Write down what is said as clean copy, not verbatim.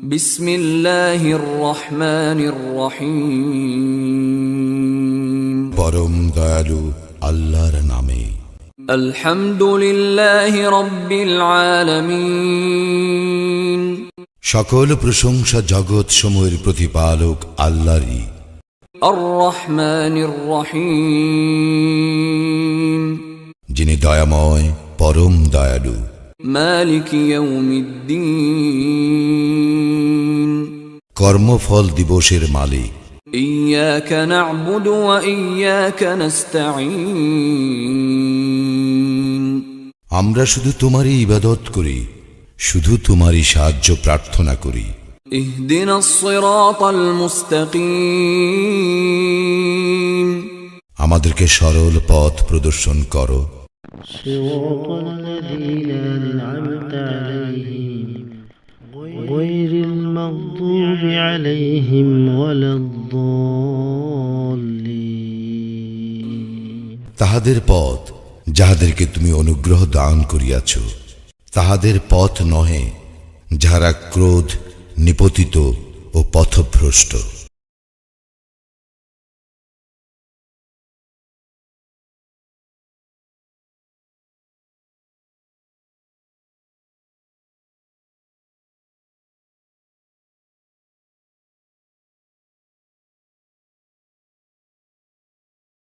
বিসমিল্লাহির রহমানির রহিম। পরম দয়ালু আল্লাহর নামে। আলহামদুলিল্লাহি রাব্বিল আলামিন। সকল প্রশংসা জগৎ সমূহের প্রতিপালক আল্লাহরই। আর রহমানির রহিম। যিনি দয়াময় পরম দয়ালু। মালিক ইয়াউমিদ্দিন। কর্মফল দিবসের মালিক। ইয়্যাকা না'বুদু ওয়া ইয়্যাকা নাস্তাঈন। আমরা শুধু তোমারই ইবাদত করি, শুধু তোমারই সাহায্য প্রার্থনা করি। ইহদিনাস সিরাতাল মুস্তাকিম। আমাদেরকে সরল পথ প্রদর্শন করো। صراط الذين أنعمت عليهم غير المغضوب عليهم ولا الضالين। তাহাদের পথ যাহাদেরকে তুমি অনুগ্রহ দান করিয়াছ, তাহাদের পথ নহে যাহারা ক্রোধ নিপতিত ও পথভ্রষ্ট।